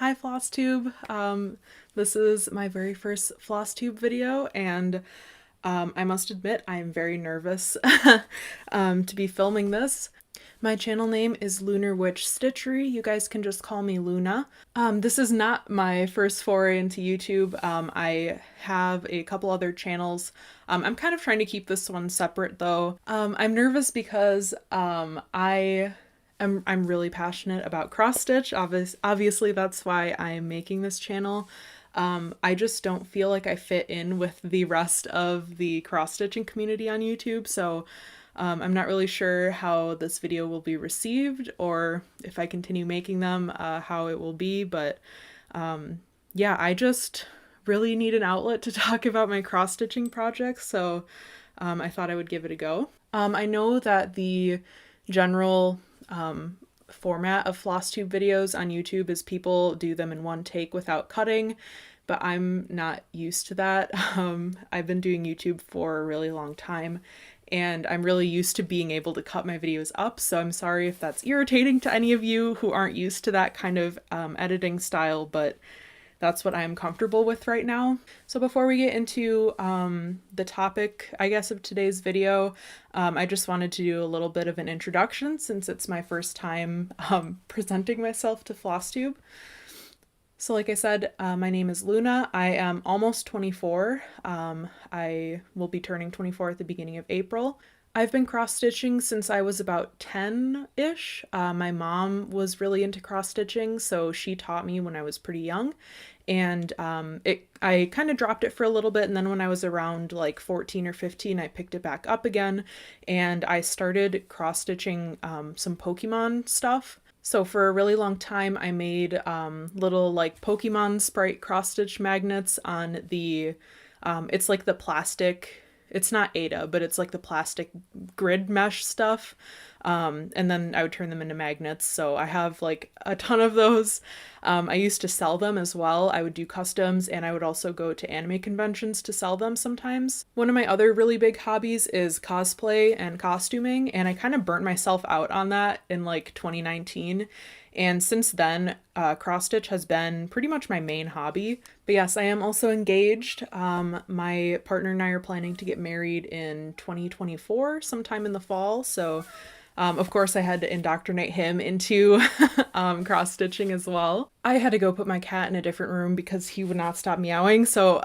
Hi Flosstube. This is my very first Flosstube video, and I must admit I am very nervous to be filming this. My channel name is Lunar Witch Stitchery. You guys can just call me Luna. This is not my first foray into YouTube. I have a couple other channels. I'm kind of trying to keep this one separate though. I'm nervous because I'm really passionate about cross stitch. Obviously that's why I'm making this channel. I just don't feel like I fit in with the rest of the cross stitching community on YouTube, so I'm not really sure how this video will be received, or if I continue making them, how it will be, but yeah, I just really need an outlet to talk about my cross stitching projects, so I thought I would give it a go. I know that the general format of Flosstube videos on YouTube is people do them in one take without cutting, but I'm not used to that. I've been doing YouTube for a really long time, and I'm really used to being able to cut my videos up, so I'm sorry if that's irritating to any of you who aren't used to that kind of editing style, but that's what I'm comfortable with right now. So before we get into the topic, I guess, of today's video, I just wanted to do a little bit of an introduction since it's my first time presenting myself to Flosstube. So like I said, my name is Luna. I am almost 24. I will be turning 24 at the beginning of April. I've been cross-stitching since I was about 10-ish. My mom was really into cross-stitching, so she taught me when I was pretty young, and I kind of dropped it for a little bit, and then when I was around like 14 or 15, I picked it back up again, and I started cross-stitching some Pokemon stuff. So for a really long time, I made little like Pokemon sprite cross-stitch magnets on the, it's like the plastic, it's not Ada, but it's like the plastic grid mesh stuff. And then I would turn them into magnets. So I have like a ton of those. I used to sell them as well. I would do customs, and I would also go to anime conventions to sell them sometimes. One of my other really big hobbies is cosplay and costuming, and I kind of burnt myself out on that in like 2019. And since then, cross stitch has been pretty much my main hobby. But yes, I am also engaged. My partner and I are planning to get married in 2024, sometime in the fall. So of course I had to indoctrinate him into cross stitching as well. I had to go put my cat in a different room because he would not stop meowing. So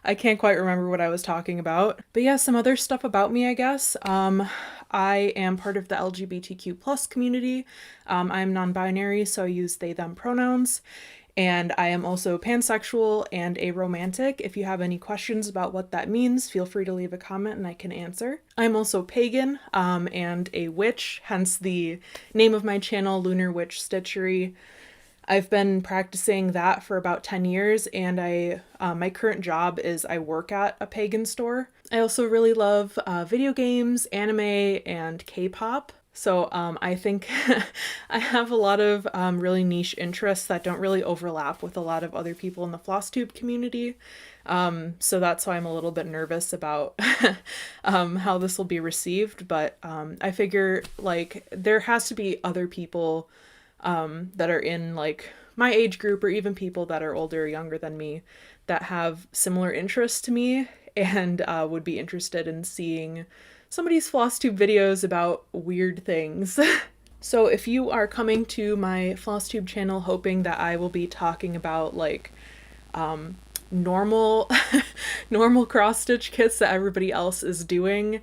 I can't quite remember what I was talking about. But yeah, some other stuff about me, I guess. I am part of the LGBTQ plus community. I'm non-binary, so I use they, them pronouns. And I am also pansexual and aromantic. If you have any questions about what that means, feel free to leave a comment and I can answer. I'm also pagan and a witch, hence the name of my channel, Lunar Witch Stitchery. I've been practicing that for about 10 years, and my current job is I work at a pagan store. I also really love video games, anime, and K-pop. So I think I have a lot of really niche interests that don't really overlap with a lot of other people in the Flosstube community. So that's why I'm a little bit nervous about how this will be received. But I figure like there has to be other people that are in like my age group, or even people that are older or younger than me, that have similar interests to me and would be interested in seeing somebody's Flosstube videos about weird things. So if you are coming to my Flosstube channel hoping that I will be talking about like normal normal cross-stitch kits that everybody else is doing,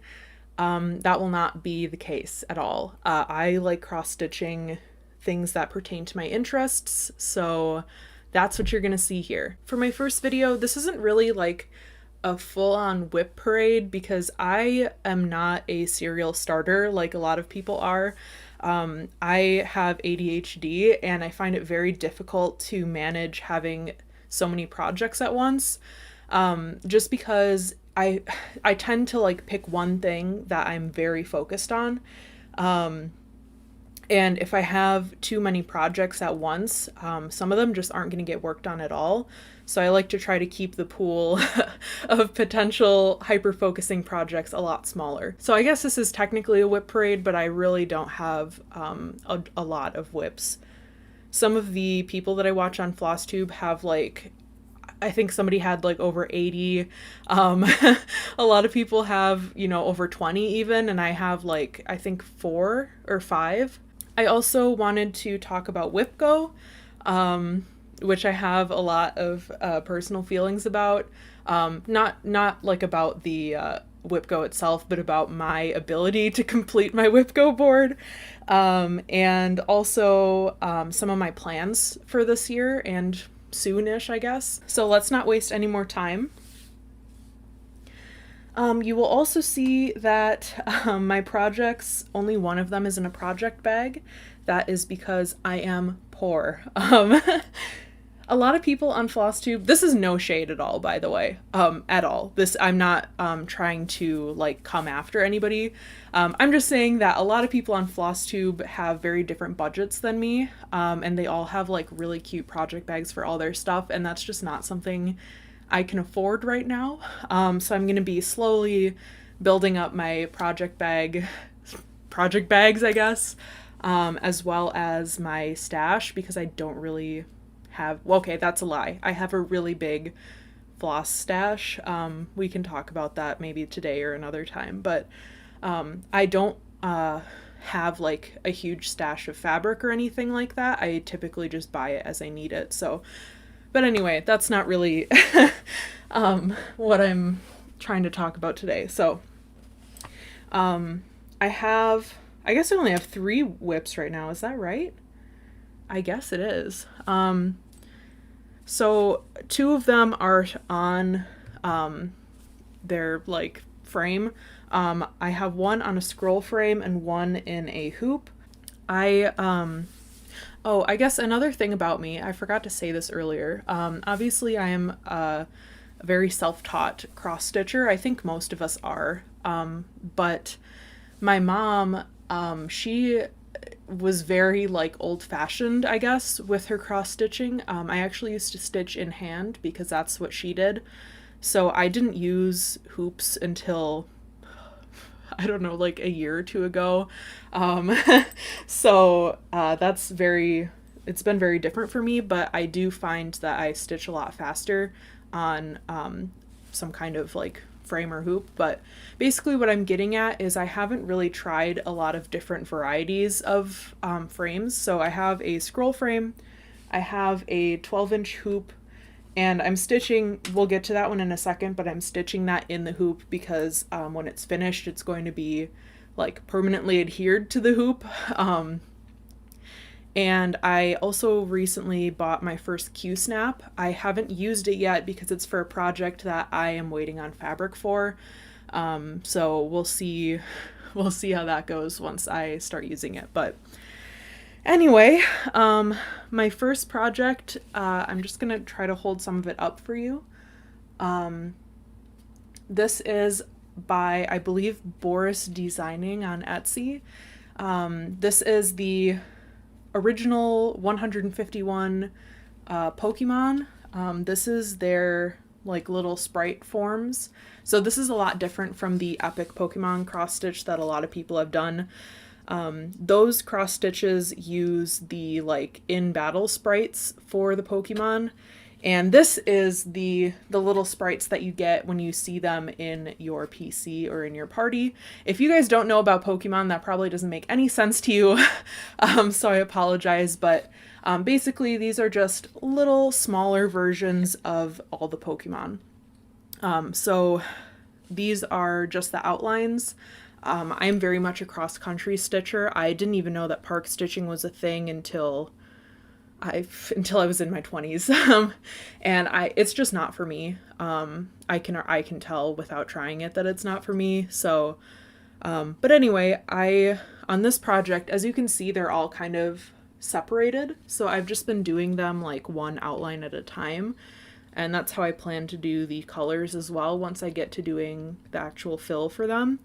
that will not be the case at all. I like cross-stitching things that pertain to my interests, so that's what you're gonna see here. For my first video, this isn't really like a full-on whip parade because I am not a serial starter like a lot of people are. I have ADHD, and I find it very difficult to manage having so many projects at once, just because I tend to like pick one thing that I'm very focused on. And if I have too many projects at once, some of them just aren't going to get worked on at all. So I like to try to keep the pool of potential hyper-focusing projects a lot smaller. So I guess this is technically a whip parade, but I really don't have a lot of whips. Some of the people that I watch on Flosstube have like, I think somebody had like over 80. A lot of people have, you know, over 20 even, and I have like, I think 4 or 5. I also wanted to talk about WhipGo, which I have a lot of personal feelings about. Not like about the WhipGo itself, but about my ability to complete my WhipGo board, and also some of my plans for this year and soonish, I guess. So let's not waste any more time. You will also see that my projects, only one of them is in a project bag. That is because I am poor. A lot of people on Flosstube, this is no shade at all, by the way, at all. I'm not trying to like come after anybody. I'm just saying that a lot of people on Flosstube have very different budgets than me, and they all have like really cute project bags for all their stuff, and that's just not something I can afford right now. So I'm going to be slowly building up my project bags, I guess, as well as my stash, because I don't really have, well, okay, that's a lie. I have a really big floss stash. We can talk about that maybe today or another time, but I don't have like a huge stash of fabric or anything like that. I typically just buy it as I need it. So, but anyway, that's not really what I'm trying to talk about today. So I guess I only have 3 whips right now. Is that right? I guess it is. So 2 of them are on their like frame. I have one on a scroll frame and one in a hoop. Oh, I guess another thing about me, I forgot to say this earlier. Obviously I am a very self-taught cross-stitcher. I think most of us are. But my mom, she was very like old-fashioned, I guess, with her cross-stitching. I actually used to stitch in hand because that's what she did. So I didn't use hoops until, I don't know, like a year or 2 ago. So it's been very different for me, but I do find that I stitch a lot faster on some kind of like frame or hoop. But basically what I'm getting at is I haven't really tried a lot of different varieties of frames. So I have a scroll frame, I have a 12-inch hoop, and I'm stitching, we'll get to that one in a second, but I'm stitching that in the hoop because when it's finished, it's going to be like permanently adhered to the hoop. And I also recently bought my first Q-snap. I haven't used it yet because it's for a project that I am waiting on fabric for. So we'll see how that goes once I start using it. But anyway, my first project, I'm just gonna try to hold some of it up for you. This is by, I believe, Boris Designing on Etsy. This is the original 151 Pokemon. This is their like little sprite forms. So this is a lot different from the epic Pokemon cross stitch that a lot of people have done. Those cross stitches use the like in battle sprites for the Pokemon. And this is the little sprites that you get when you see them in your PC or in your party. If you guys don't know about Pokemon, that probably doesn't make any sense to you, so I apologize, but basically these are just little smaller versions of all the Pokemon. So these are just the outlines. I am very much a cross-country stitcher. I didn't even know that park stitching was a thing until I was in my 20s. And it's just not for me. I can tell without trying it that it's not for me. So, but anyway, on this project, as you can see, they're all kind of separated. So I've just been doing them like one outline at a time. And that's how I plan to do the colors as well once I get to doing the actual fill for them.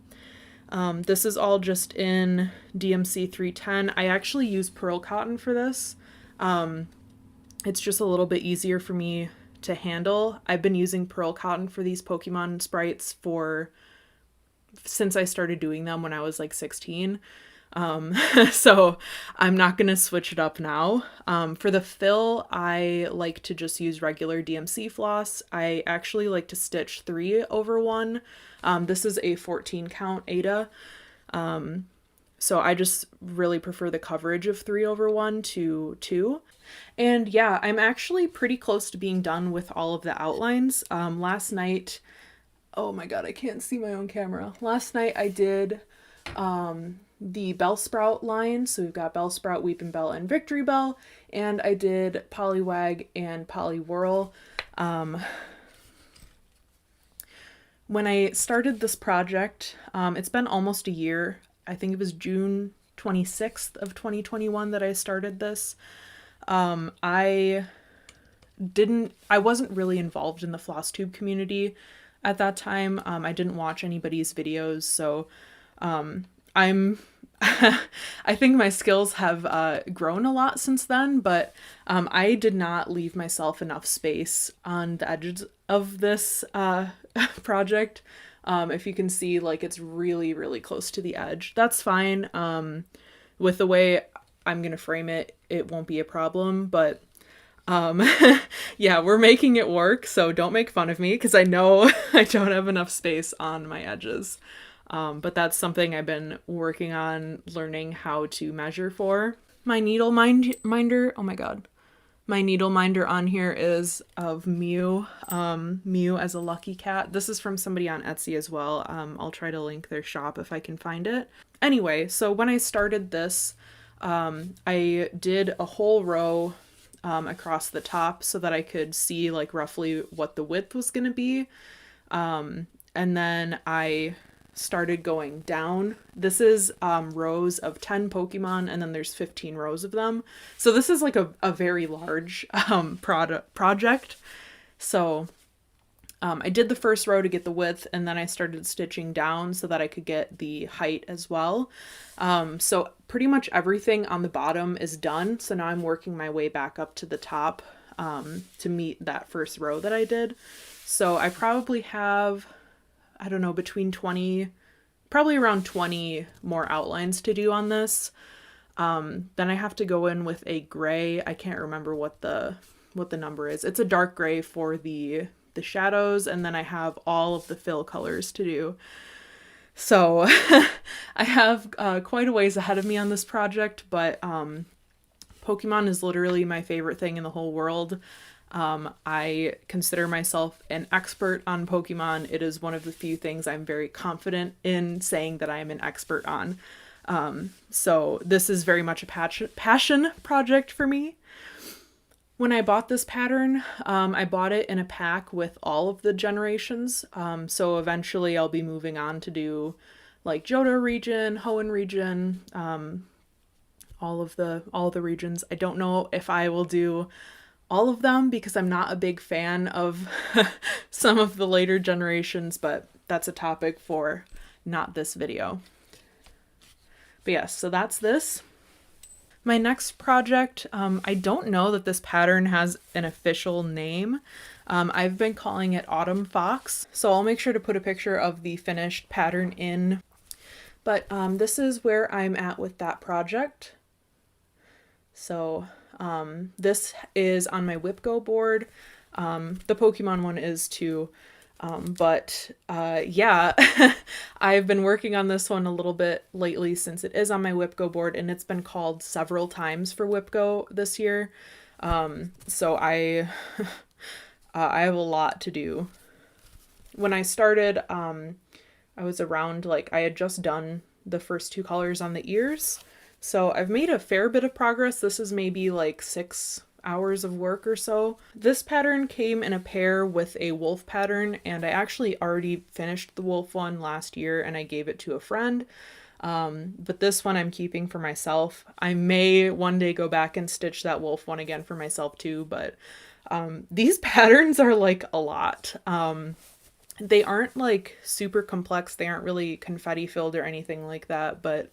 This is all just in DMC 310. I actually use pearl cotton for this. It's just a little bit easier for me to handle. I've been using pearl cotton for these Pokemon sprites since I started doing them when I was like 16. So I'm not going to switch it up now. For the fill, I like to just use regular DMC floss. I actually like to stitch 3/1. This is a 14 count Ada. So I just really prefer the coverage of 3/1 to 2. And yeah, I'm actually pretty close to being done with all of the outlines. Last night, oh my god, I can't see my own camera. Last night I did the Bellsprout line. So we've got Bellsprout, Weepin' Bell, and Victory Bell. And I did Polywag and Polywhirl. When I started this project, it's been almost a year. I think it was June 26th of 2021 that I started this. I wasn't really involved in the Flosstube community at that time. I didn't watch anybody's videos, so I'm I think my skills have grown a lot since then, but I did not leave myself enough space on the edges of this project. If you can see, like, it's really, really close to the edge. That's fine. With the way I'm gonna frame it, it won't be a problem, but yeah, we're making it work, so don't make fun of me, because I know I don't have enough space on my edges. But that's something I've been working on learning how to measure for. My needle minder, oh my god. My needle minder on here is of Mew, Mew as a lucky cat. This is from somebody on Etsy as well. I'll try to link their shop if I can find it. Anyway, so when I started this, I did a whole row across the top so that I could see like roughly what the width was going to be. And then I started going down. This is rows of 10 Pokemon, and then there's 15 rows of them. So this is like a very large project. So I did the first row to get the width, and then I started stitching down so that I could get the height as well. So pretty much everything on the bottom is done. So now I'm working my way back up to the top to meet that first row that I did. So I probably have, I don't know, probably around 20 more outlines to do on this. Then I have to go in with a gray. I can't remember what the number is. It's a dark gray for the shadows, and then I have all of the fill colors to do. So I have quite a ways ahead of me on this project, but Pokemon is literally my favorite thing in the whole world. I consider myself an expert on Pokemon. It is one of the few things I'm very confident in saying that I am an expert on. So this is very much a passion project for me. When I bought this pattern, I bought it in a pack with all of the generations. So eventually I'll be moving on to do like Johto region, Hoenn region, all the regions. I don't know if I will do all of them because I'm not a big fan of some of the later generations, but that's a topic for not this video. But yes, so that's this. My next project, I don't know that this pattern has an official name. I've been calling it Autumn Fox, so I'll make sure to put a picture of the finished pattern in. But this is where I'm at with that project. So this is on my WhipGo board. The Pokemon one is too. Yeah, I've been working on this one a little bit lately since it is on my WhipGo board, and it's been called several times for WhipGo this year. So I have a lot to do. When I started, I was around, like, I had just done the first 2 colors on the ears. So I've made a fair bit of progress. This is maybe like 6 hours of work or so. This pattern came in a pair with a wolf pattern, and I actually already finished the wolf one last year and I gave it to a friend. But this one I'm keeping for myself. I may one day go back and stitch that wolf one again for myself too, but these patterns are like a lot. They aren't like super complex. They aren't really confetti filled or anything like that, but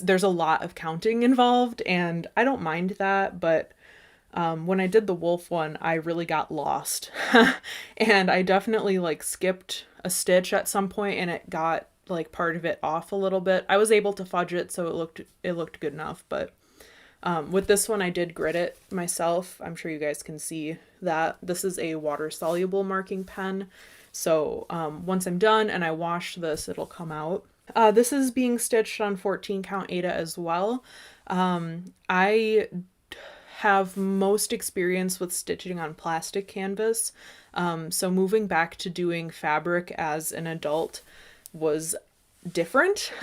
there's a lot of counting involved, and I don't mind that, but when I did the wolf one, I really got lost. And I definitely like skipped a stitch at some point, and it got like part of it off a little bit. I was able to fudge it so it looked good enough, but with this one I did grit it myself. I'm sure you guys can see that this is a water soluble marking pen. So once I'm done and I wash this, it'll come out. This is being stitched on 14 count Aida as well. I have most experience with stitching on plastic canvas. So moving back to doing fabric as an adult was different.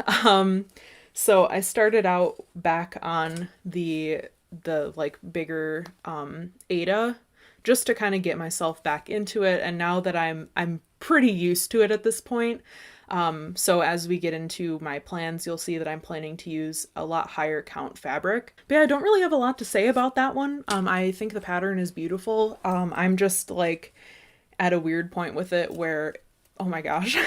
So I started out back on the like bigger Aida just to kind of get myself back into it, and now that I'm pretty used to it at this point. So as we get into my plans, you'll see that I'm planning to use a lot higher count fabric. But yeah, I don't really have a lot to say about that one. I think the pattern is beautiful. I'm just like at a weird point with it where, oh my gosh,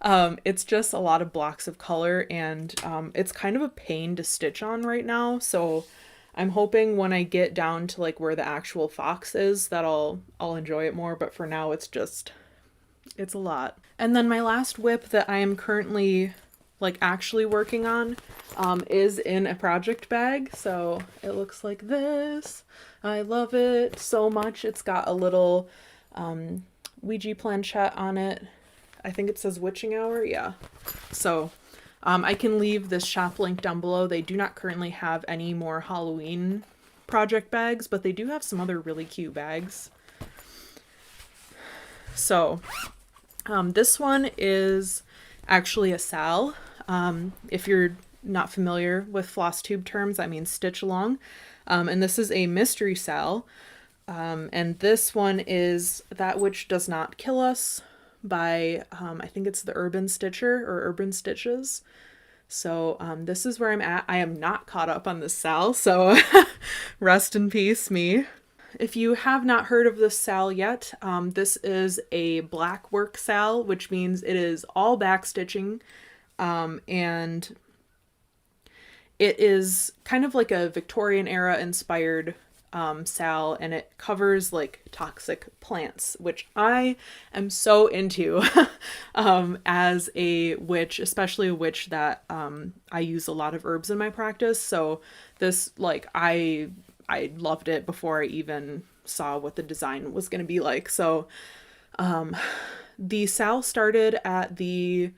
it's just a lot of blocks of color, and it's kind of a pain to stitch on right now. So I'm hoping when I get down to like where the actual fox is that I'll enjoy it more. But for now, it's a lot. And then my last whip that I am currently like actually working on is in a project bag. So it looks like this. I love it so much. It's got a little Ouija planchette on it. I think it says witching hour. Yeah. So I can leave this shop link down below. They do not currently have any more Halloween project bags, but they do have some other really cute bags. So this one is actually a sal. If you're not familiar with Flosstube terms, I mean stitch along. And this is a mystery sal. And this one is That Which Does Not Kill Us by, I think it's the Urban Stitcher or Urban Stitches. So this is where I'm at. I am not caught up on this sal, so rest in peace, me. If you have not heard of this sal yet, this is a black work sal, which means it is all back stitching, and it is kind of like a Victorian era inspired sal, and it covers like toxic plants, which I am so into as a witch, especially a witch that I use a lot of herbs in my practice. So this, like, I loved it before I even saw what the design was going to be like. So the sal started at the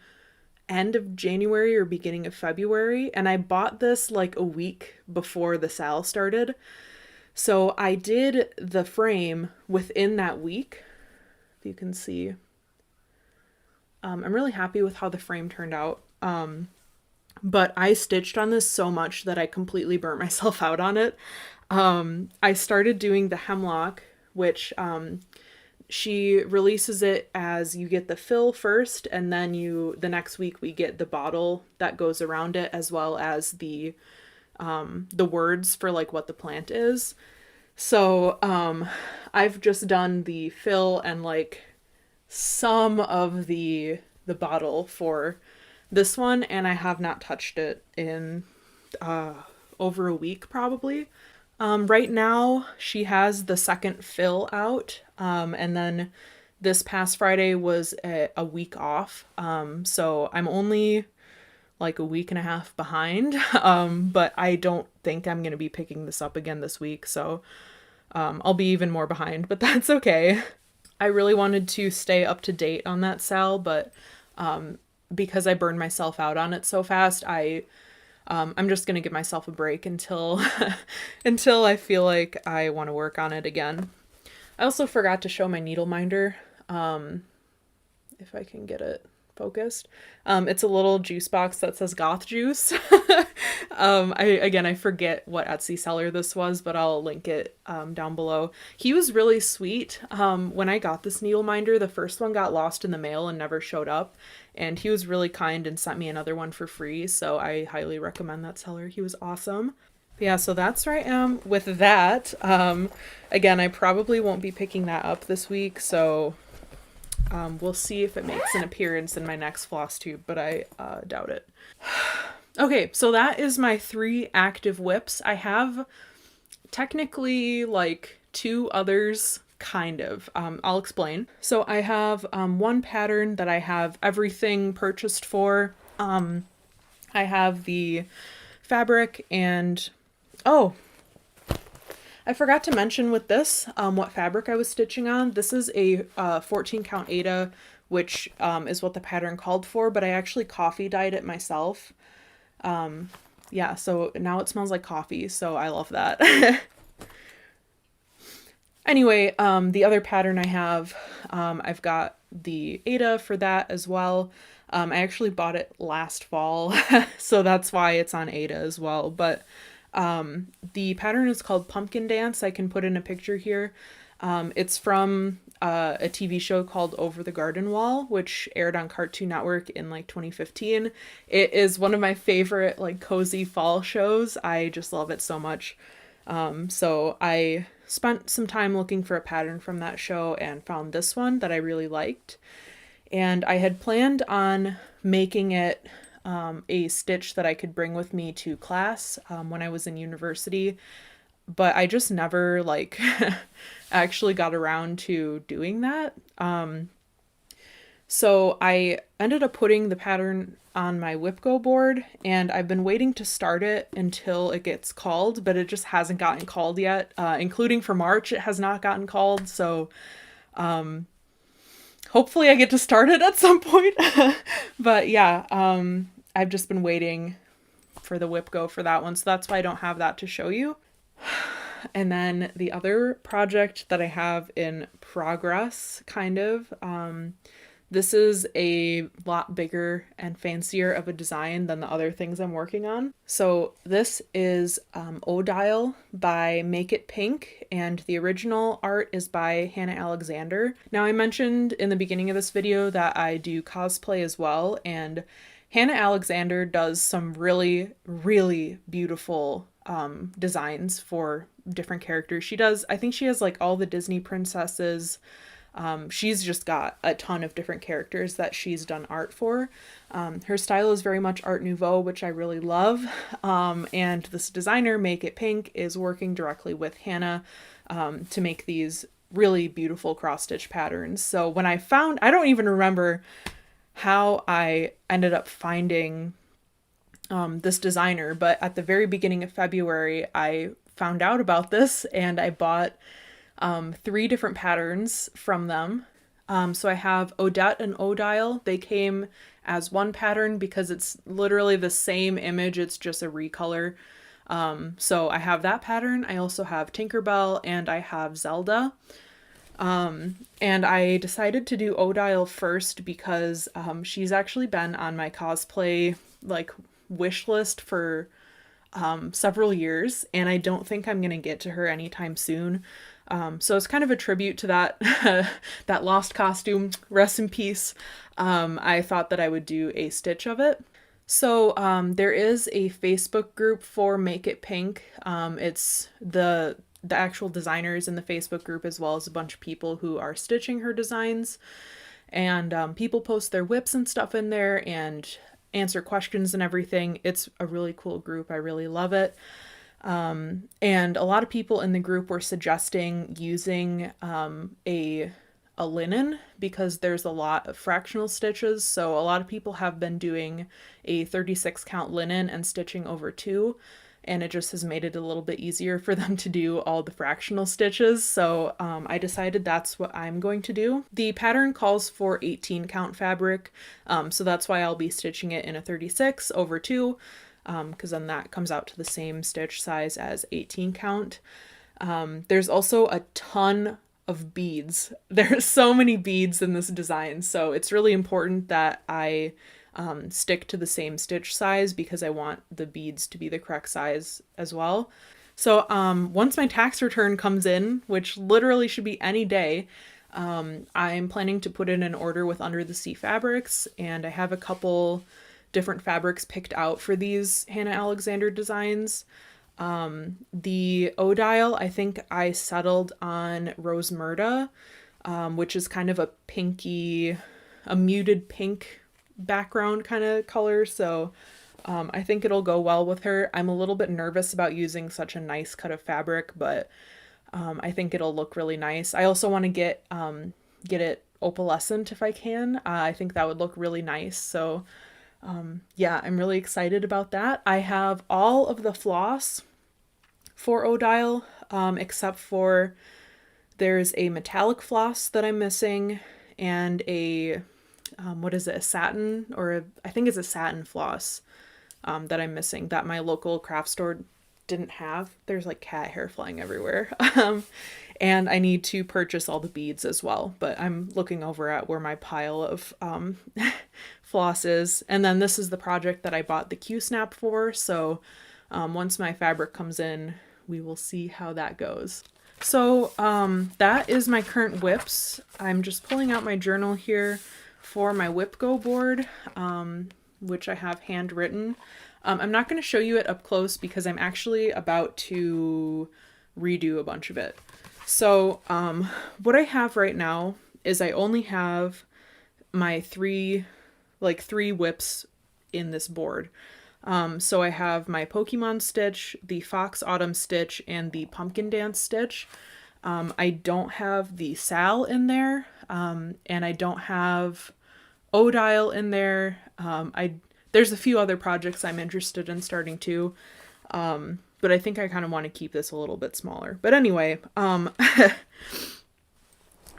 end of January or beginning of February, and I bought this like a week before the sal started. So I did the frame within that week, if you can see. I'm really happy with how the frame turned out. But I stitched on this so much that I completely burnt myself out on it. I started doing the hemlock, which she releases it as you get the fill first, and then the next week we get the bottle that goes around it, as well as the words for like what the plant is. So I've just done the fill and like some of the bottle for this one, and I have not touched it in over a week probably. Right now she has the second fill out, and then this past Friday was a week off, so I'm only like a week and a half behind, but I don't think I'm gonna be picking this up again this week, so I'll be even more behind, but that's okay. I really wanted to stay up to date on that sal, but because I burned myself out on it so fast, I'm just gonna give myself a break until until I feel like I want to work on it again. I also forgot to show my needle minder, if I can get it focused. It's a little juice box that says goth juice. I forget what Etsy seller this was, but I'll link it down below. He was really sweet. When I got this needle minder, the first one got lost in the mail and never showed up, and he was really kind and sent me another one for free, so I highly recommend that seller. He was awesome. But yeah, so that's where I am with that. Again, I probably won't be picking that up this week, so we'll see if it makes an appearance in my next Flosstube, but I doubt it. Okay, so that is my 3 active whips. I have technically like 2 others kind of. I'll explain. So I have one pattern that I have everything purchased for. I have the fabric and, oh, I forgot to mention with this what fabric I was stitching on. This is a 14 count Aida, which is what the pattern called for, but I actually coffee dyed it myself. Yeah, so now it smells like coffee, so I love that. Anyway, the other pattern I have, I've got the Aida for that as well. I actually bought it last fall, so that's why it's on Aida as well. But the pattern is called Pumpkin Dance. I can put in a picture here. It's from a TV show called Over the Garden Wall, which aired on Cartoon Network in like 2015. It is one of my favorite like cozy fall shows. I just love it so much. So I spent some time looking for a pattern from that show and found this one that I really liked. And I had planned on making it a stitch that I could bring with me to class when I was in university, but I just never like actually got around to doing that. So I ended up putting the pattern on my Whipco board, and I've been waiting to start it until it gets called, but it just hasn't gotten called yet. Including for March, it has not gotten called, so hopefully I get to start it at some point. But yeah, I've just been waiting for the Whipco for that one, so that's why I don't have that to show you. And then the other project that I have in progress, kind of, this is a lot bigger and fancier of a design than the other things I'm working on. So this is Odile by Make It Pink, and the original art is by Hannah Alexander. Now I mentioned in the beginning of this video that I do cosplay as well, and Hannah Alexander does some really, really beautiful designs for different characters. I think she has like all the Disney princesses. She's just got a ton of different characters that she's done art for. Her style is very much Art Nouveau, which I really love. And this designer, Make It Pink, is working directly with Hannah to make these really beautiful cross-stitch patterns. So when I don't even remember how I ended up finding this designer, but at the very beginning of February, I found out about this and I bought 3 different patterns from them. So I have Odette and Odile. They came as one pattern because it's literally the same image, it's just a recolor. So I have that pattern. I also have Tinkerbell and I have Zelda. And I decided to do Odile first because she's actually been on my cosplay like wish list for several years, and I don't think I'm gonna get to her anytime soon. So it's kind of a tribute to that that lost costume, rest in peace. I thought that I would do a stitch of it. So there is a Facebook group for Make It Pink. It's the actual designers in the Facebook group, as well as a bunch of people who are stitching her designs. And people post their whips and stuff in there and answer questions and everything. It's a really cool group. I really love it. And a lot of people in the group were suggesting using a linen because there's a lot of fractional stitches. So a lot of people have been doing a 36 count linen and stitching over 2. And it just has made it a little bit easier for them to do all the fractional stitches. So I decided that's what I'm going to do. The pattern calls for 18 count fabric, so that's why I'll be stitching it in a 36 over 2, because then that comes out to the same stitch size as 18 count. There's also a ton of beads. There's so many beads in this design, so it's really important that I stick to the same stitch size because I want the beads to be the correct size as well. So once my tax return comes in, which literally should be any day, I'm planning to put in an order with Under the Sea Fabrics, and I have a couple different fabrics picked out for these Hannah Alexander designs. The Odile, I think I settled on Rose Murda, which is kind of a pinky, a muted pink background kind of color, so I think it'll go well with her. I'm a little bit nervous about using such a nice cut of fabric, but I think it'll look really nice. I also want to get it opalescent if I can. I think that would look really nice. So yeah, I'm really excited about that. I have all of the floss for Odile, except for there's a metallic floss that I'm missing and a, what is it, a satin I think it's a satin floss that I'm missing that my local craft store didn't have. There's like cat hair flying everywhere. And I need to purchase all the beads as well, but I'm looking over at where my pile of floss is. And then this is the project that I bought the Q-snap for, so once my fabric comes in, we will see how that goes. So that is my current whips. I'm just pulling out my journal here for my whip go board, which I have handwritten. I'm not going to show you it up close because I'm actually about to redo a bunch of it. So what I have right now is I only have my three whips in this board. So I have my Pokemon stitch, the Fox Autumn stitch, and the Pumpkin Dance stitch. I don't have the Sal in there, and I don't have Odile in there. There's a few other projects I'm interested in starting too, but I think I kind of want to keep this a little bit smaller. But anyway,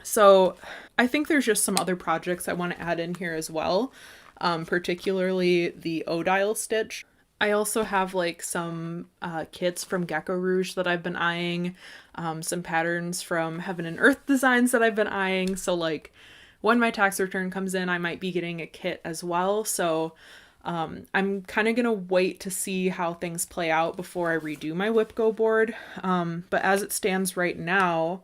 so I think there's just some other projects I want to add in here as well, particularly the Odile stitch. I also have like some kits from Gecko Rouge that I've been eyeing, some patterns from Heaven and Earth Designs that I've been eyeing. So like when my tax return comes in, I might be getting a kit as well. So I'm kind of going to wait to see how things play out before I redo my whip go board. But as it stands right now,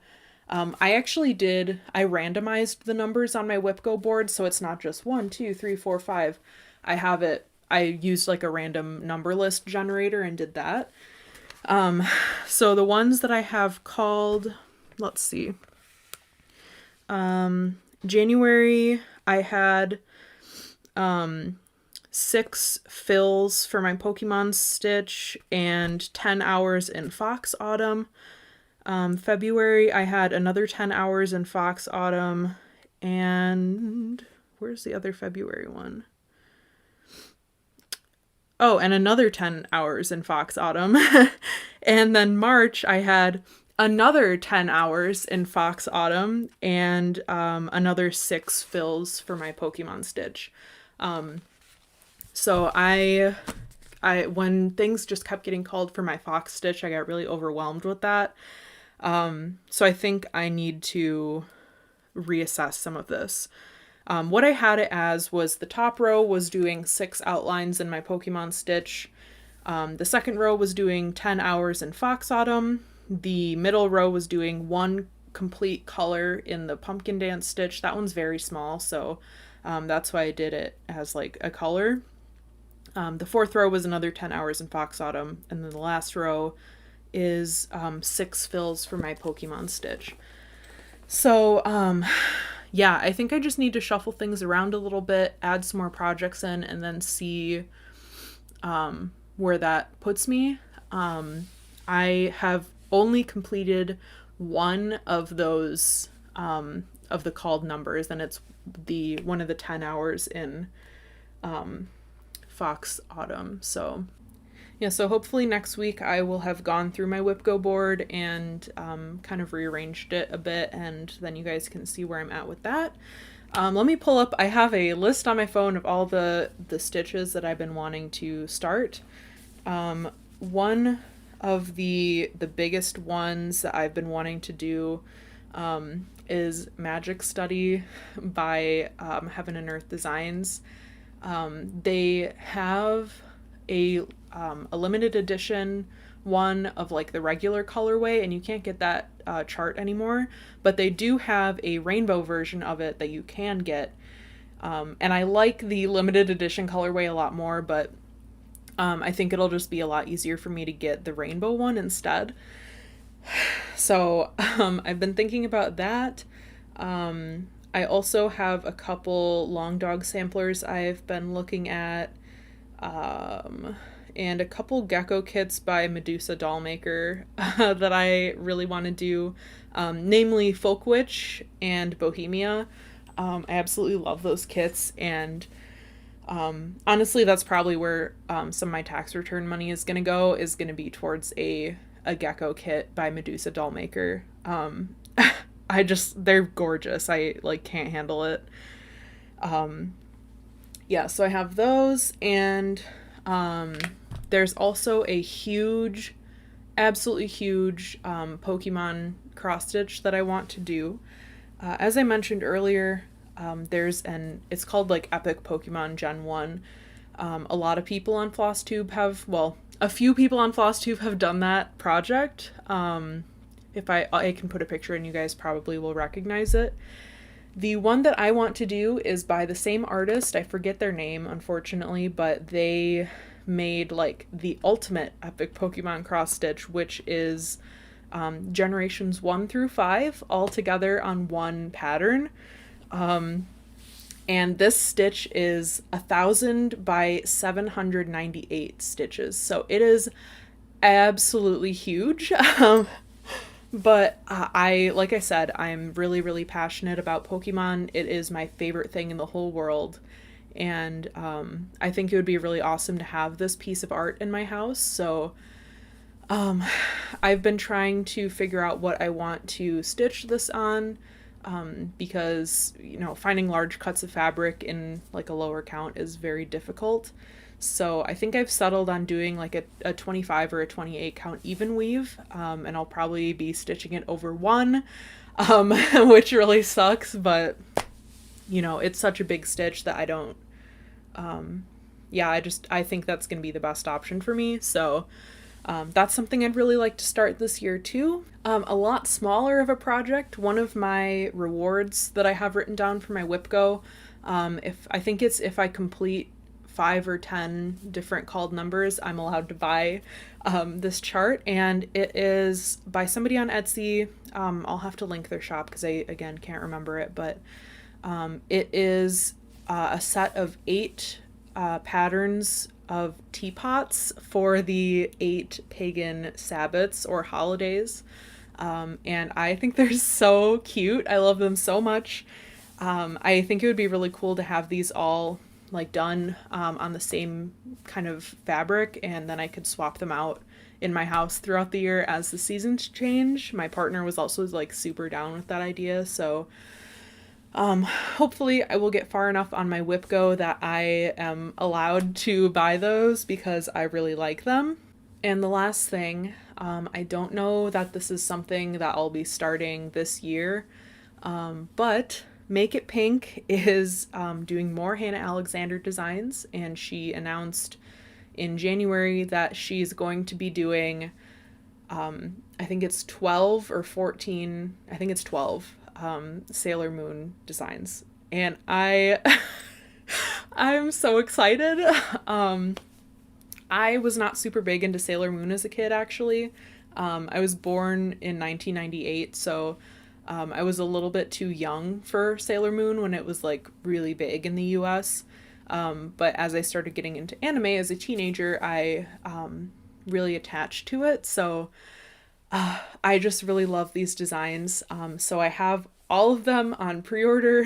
I randomized the numbers on my whip go board. So it's not just 1, 2, 3, 4, 5. I used like a random number list generator and did that. So the ones that I have called, let's see. January, I had 6 fills for my Pokemon stitch and 10 hours in Fox Autumn. February, I had another 10 hours in Fox Autumn. And where's the other February one? Oh, and another 10 hours in Fox Autumn. And then March, I had another 10 hours in Fox Autumn and another 6 fills for my Pokemon stitch. So I when things just kept getting called for my Fox stitch, I got really overwhelmed with that. So I think I need to reassess some of this. What I had it as was the top row was doing 6 outlines in my Pokemon stitch. The second row was doing 10 hours in Fox Autumn. The middle row was doing 1 complete color in the Pumpkin Dance stitch. That one's very small, so that's why I did it as like a color. The fourth row was another 10 hours in Fox Autumn, and then the last row is 6 fills for my Pokemon stitch. So yeah, I think I just need to shuffle things around a little bit, add some more projects in, and then see where that puts me. I have only completed one of those of the called numbers, and it's one of the 10 hours in Fox Autumn. So yeah, so hopefully next week I will have gone through my whip go board and kind of rearranged it a bit, and then you guys can see where I'm at with that. Let me pull up, I have a list on my phone of all the stitches that I've been wanting to start. One of the biggest ones that I've been wanting to do is Magic Study by Heaven and Earth Designs. They have a limited edition one of like the regular colorway, and you can't get that chart anymore, but they do have a rainbow version of it that you can get. And I like the limited edition colorway a lot more, but I think it'll just be a lot easier for me to get the rainbow one instead. So I've been thinking about that. I also have a couple long dog samplers I've been looking at and a couple gecko kits by Medusa Dollmaker that I really want to do, namely Folk Witch and Bohemia. I absolutely love those kits, and honestly, that's probably where some of my tax return money is going to be towards a gecko kit by Medusa Dollmaker. They're gorgeous. I like can't handle it. Yeah, so I have those, and there's also a huge, absolutely huge Pokemon cross stitch that I want to do. As I mentioned earlier, it's called like Epic Pokemon Gen 1. A lot of people on Flosstube a few people on Flosstube have done that project. If I can put a picture and you guys probably will recognize it. The one that I want to do is by the same artist. I forget their name, unfortunately, but they made like the ultimate Epic Pokemon cross stitch, which is generations 1 through 5 all together on one pattern. And this stitch is 1,000 by 798 stitches. So it is absolutely huge. But like I said, I'm really, really passionate about Pokemon. It is my favorite thing in the whole world. And I think it would be really awesome to have this piece of art in my house. So I've been trying to figure out what I want to stitch this on, because, finding large cuts of fabric in like a lower count is very difficult. So I think I've settled on doing like a 25 or a 28 count even weave, and I'll probably be stitching it over one, which really sucks, but it's such a big stitch that I don't, I think that's going to be the best option for me. So that's something I'd really like to start this year too. A lot smaller of a project, one of my rewards that I have written down for my WIPGO, if I complete 5 or 10 different called numbers, I'm allowed to buy this chart, and it is by somebody on Etsy. I'll have to link their shop because I, again, can't remember it, but it is a set of 8 patterns of teapots for the 8 pagan Sabbats or holidays, and I think they're so cute. I love them so much. I think it would be really cool to have these all like done on the same kind of fabric, and then I could swap them out in my house throughout the year as the seasons change. My partner was also like super down with that idea, so hopefully I will get far enough on my WIPGO that I am allowed to buy those because I really like them. And the last thing, I don't know that this is something that I'll be starting this year, but Make It Pink is doing more Hannah Alexander designs, and she announced in January that she's going to be doing, I think it's 12 or 14, I think it's 12 Sailor Moon designs. And I'm so excited. I was not super big into Sailor Moon as a kid, actually. I was born in 1998, so I was a little bit too young for Sailor Moon when it was like really big in the US. But as I started getting into anime as a teenager, I really attached to it. So I just really love these designs. So I have all of them on pre-order.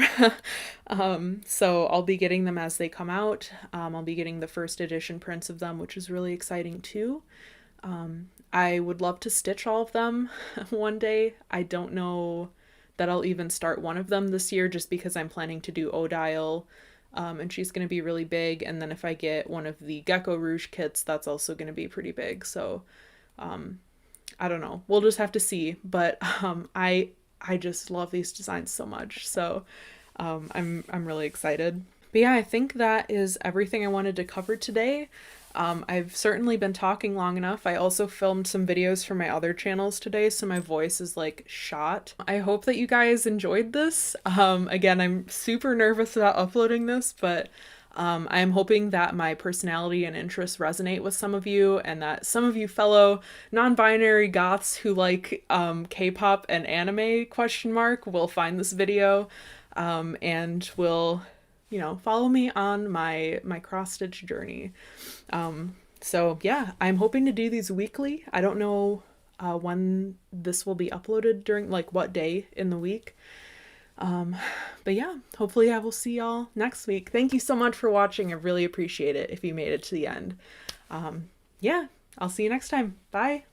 So I'll be getting them as they come out. I'll be getting the first edition prints of them, which is really exciting too. I would love to stitch all of them one day. I don't know that I'll even start one of them this year just because I'm planning to do Odile, and she's going to be really big. And then if I get one of the Gecko Rouge kits, that's also going to be pretty big. So I don't know. We'll just have to see. But I just love these designs so much. So I'm really excited. But yeah, I think that is everything I wanted to cover today. I've certainly been talking long enough. I also filmed some videos for my other channels today, so my voice is like shot. I hope that you guys enjoyed this. Again, I'm super nervous about uploading this, but I'm hoping that my personality and interests resonate with some of you, and that some of you fellow non-binary goths who like K-pop and anime will find this video and will follow me on my cross-stitch journey. So yeah, I'm hoping to do these weekly. I don't know when this will be uploaded, during like what day in the week. Um, but yeah, hopefully I will see y'all next week. Thank you so much for watching. I really appreciate it if you made it to the end. Yeah, I'll see you next time. Bye.